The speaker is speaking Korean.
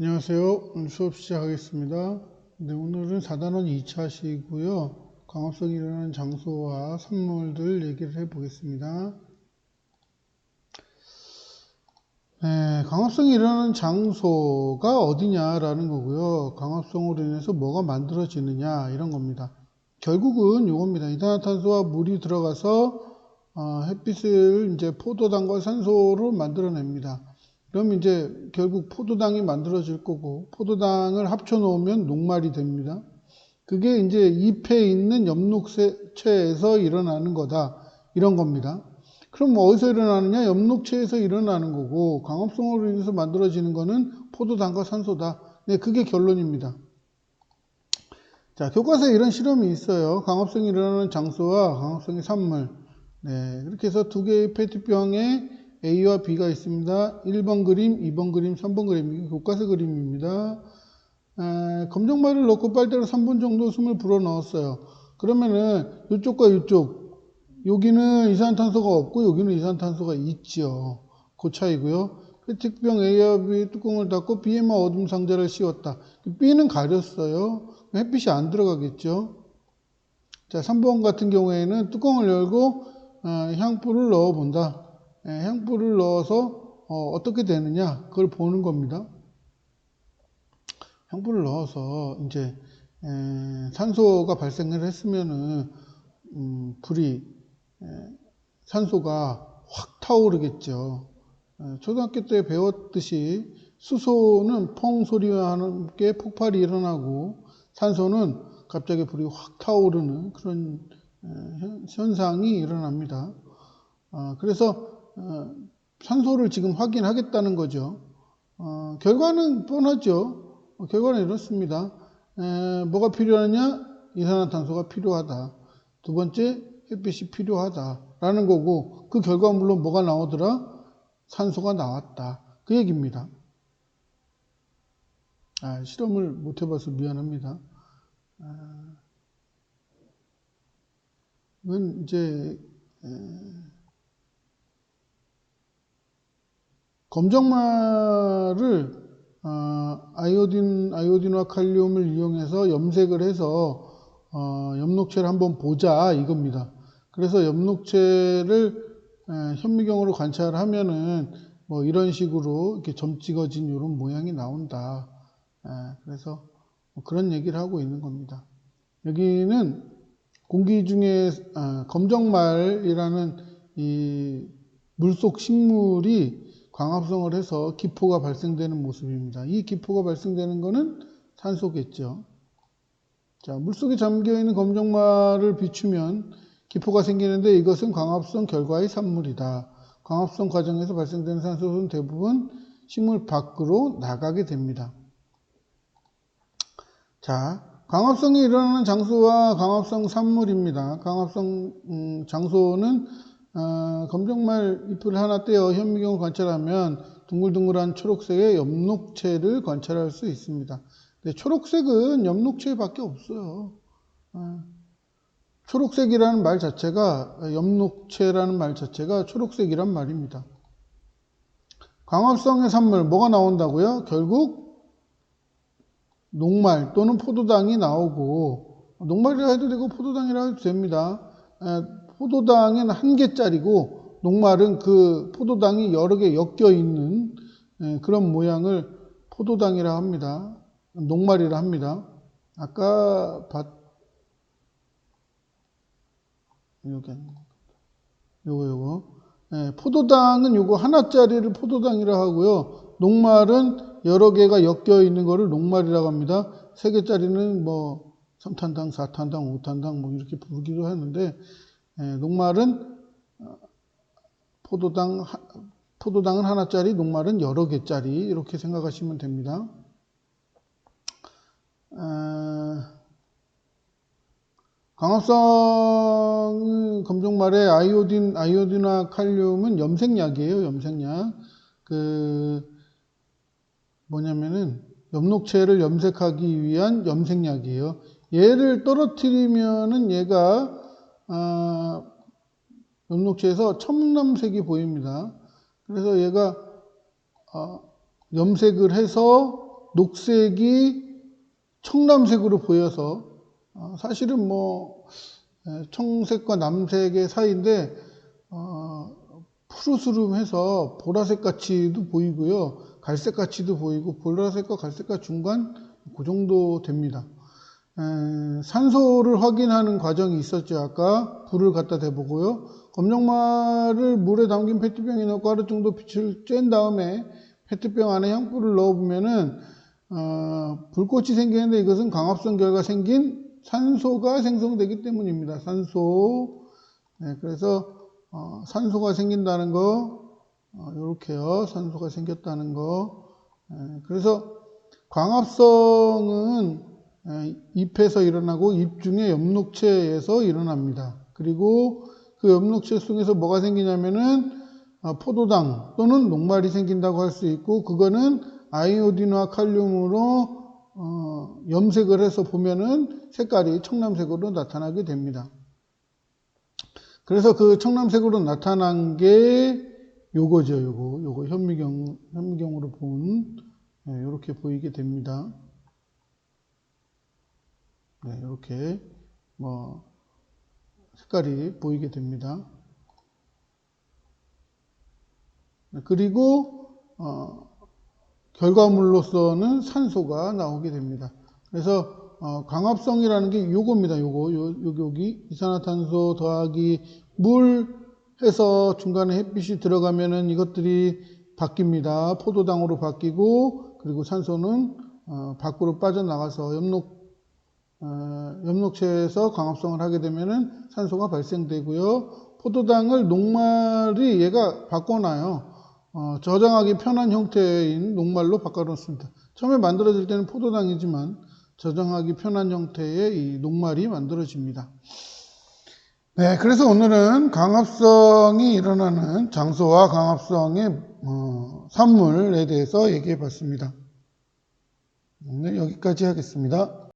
안녕하세요. 오늘 수업 시작하겠습니다. 네, 오늘은 4단원 2차시고요. 광합성이 일어나는 장소와 산물들 얘기를 해보겠습니다. 네, 광합성이 일어나는 장소가 어디냐라는 거고요. 광합성으로 인해서 뭐가 만들어지느냐 이런 겁니다. 결국은 이겁니다. 이산화탄소와 물이 들어가서 햇빛을 이제 포도당과 산소로 만들어냅니다. 그럼 이제 결국 포도당이 만들어질 거고, 포도당을 합쳐 놓으면 녹말이 됩니다. 그게 이제 잎에 있는 엽록체에서 일어나는 거다, 이런 겁니다. 그럼 어디서 일어나느냐? 엽록체에서 일어나는 거고, 광합성으로 인해서 만들어지는 거는 포도당과 산소다. 네, 그게 결론입니다. 자, 교과서에 이런 실험이 있어요. 광합성이 일어나는 장소와 광합성의 산물. 네, 그렇게 해서 두 개의 페트병에 A와 B가 있습니다. 1번 그림, 2번 그림, 3번 그림. 이게 교과서 그림입니다. 검정말을 넣고 빨대로 3분 정도 숨을 불어 넣었어요. 그러면은 이쪽과 이쪽, 여기는 이산화탄소가 없고 여기는 이산화탄소가 있죠. 그 차이고요. 페트병 A와 B 뚜껑을 닫고 B에만 어둠 상자를 씌웠다. B는 가렸어요. 햇빛이 안 들어가겠죠. 자, 3번 같은 경우에는 뚜껑을 열고 향불을 넣어 본다. 향불을 넣어서 어떻게 되느냐 그걸 보는 겁니다. 향불을 넣어서 이제 산소가 발생을 했으면은 불이 산소가 확 타오르겠죠. 초등학교 때 배웠듯이 수소는 펑 소리와 함께 폭발이 일어나고 산소는 갑자기 불이 확 타오르는 그런 현상이 일어납니다. 그래서 산소를 지금 확인하겠다는 거죠. 결과는 뻔하죠. 결과는 이렇습니다. 뭐가 필요하냐? 이산화탄소가 필요하다. 두 번째, 햇빛이 필요하다라는 거고, 그 결과물로 뭐가 나오더라? 산소가 나왔다. 그 얘기입니다. 실험을 못 해봐서 미안합니다. 이건 이제 검정말을 아이오딘과 칼륨을 이용해서 염색을 해서 엽록체를 한번 보자 이겁니다. 그래서 엽록체를 현미경으로 관찰하면은 뭐 이런 식으로 이렇게 점 찍어진 이런 모양이 나온다. 그래서 뭐 그런 얘기를 하고 있는 겁니다. 여기는 공기 중에 검정말이라는 이 물속 식물이 광합성을 해서 기포가 발생되는 모습입니다. 이 기포가 발생되는 것은 산소겠죠. 자, 물속에 잠겨있는 검정말을 비추면 기포가 생기는데 이것은 광합성 결과의 산물이다. 광합성 과정에서 발생되는 산소는 대부분 식물 밖으로 나가게 됩니다. 자, 광합성이 일어나는 장소와 광합성 산물입니다. 광합성 장소는 검정말 잎을 하나 떼어 현미경을 관찰하면 둥글둥글한 초록색의 엽록체를 관찰할 수 있습니다. 근데 초록색은 엽록체밖에 없어요. 초록색이라는 말 자체가, 엽록체라는 말 자체가 초록색이란 말입니다. 광합성의 산물, 뭐가 나온다고요? 결국 녹말 또는 포도당이 나오고, 녹말이라 해도 되고 포도당이라 해도 됩니다. 포도당은 한 개짜리고 녹말은 그 포도당이 여러 개 엮여 있는 그런 모양을 포도당이라 합니다. 녹말이라 합니다. 아까 요거 포도당은 요거 하나짜리를 포도당이라 하고요. 녹말은 여러 개가 엮여 있는 거를 녹말이라고 합니다. 세 개짜리는 뭐 3탄당, 4탄당, 5탄당 뭐 이렇게 부르기도 하는데 녹말은 포도당은 하나짜리, 녹말은 여러 개짜리 이렇게 생각하시면 됩니다. 광합성 검정말의 아이오딘과 칼륨은 염색약이에요. 염색약. 뭐냐면은 엽록체를 염색하기 위한 염색약이에요. 얘를 떨어뜨리면은 얘가 엽록체에서 첨남색이 보입니다. 그래서 얘가 염색을 해서 녹색이 청남색으로 보여서 사실은 청색과 남색의 사이인데 푸르스름해서 보라색 같이도 보이고요. 갈색 같이도 보이고 보라색과 갈색과 중간 그 정도 됩니다. 산소를 확인하는 과정이 있었죠. 아까 불을 갖다 대보고요. 검정말을 물에 담긴 페트병에 넣고 하루 정도 빛을 쬐은 다음에 페트병 안에 향불을 넣어보면은 불꽃이 생기는데 이것은 광합성 결과 생긴 산소가 생성되기 때문입니다. 산소. 그래서 산소가 생긴다는 거, 이렇게요. 산소가 생겼다는 거. 그래서 광합성은 잎에서 일어나고 잎 중에 엽록체에서 일어납니다. 그리고 그 엽록체 속에서 뭐가 생기냐면은 포도당 또는 녹말이 생긴다고 할 수 있고, 그거는 아이오딘과 칼륨으로 염색을 해서 보면은 색깔이 청남색으로 나타나게 됩니다. 그래서 그 청남색으로 나타난 게 요거죠. 요거 현미경으로 본 이렇게 보이게 됩니다. 이렇게 색깔이 보이게 됩니다. 그리고 결과물로서는 산소가 나오게 됩니다. 그래서 광합성이라는 게 요겁니다. 여기 이산화탄소 더하기 물 해서 중간에 햇빛이 들어가면은 이것들이 바뀝니다. 포도당으로 바뀌고, 그리고 산소는 밖으로 빠져나가서 엽록체에서 광합성을 하게 되면은 산소가 발생되고요. 포도당을 녹말이 얘가 바꿔놔요. 저장하기 편한 형태인 녹말로 바꿔놓습니다. 처음에 만들어질 때는 포도당이지만 저장하기 편한 형태의 이 녹말이 만들어집니다. 그래서 오늘은 광합성이 일어나는 장소와 광합성의 산물에 대해서 얘기해 봤습니다. 오늘 여기까지 하겠습니다.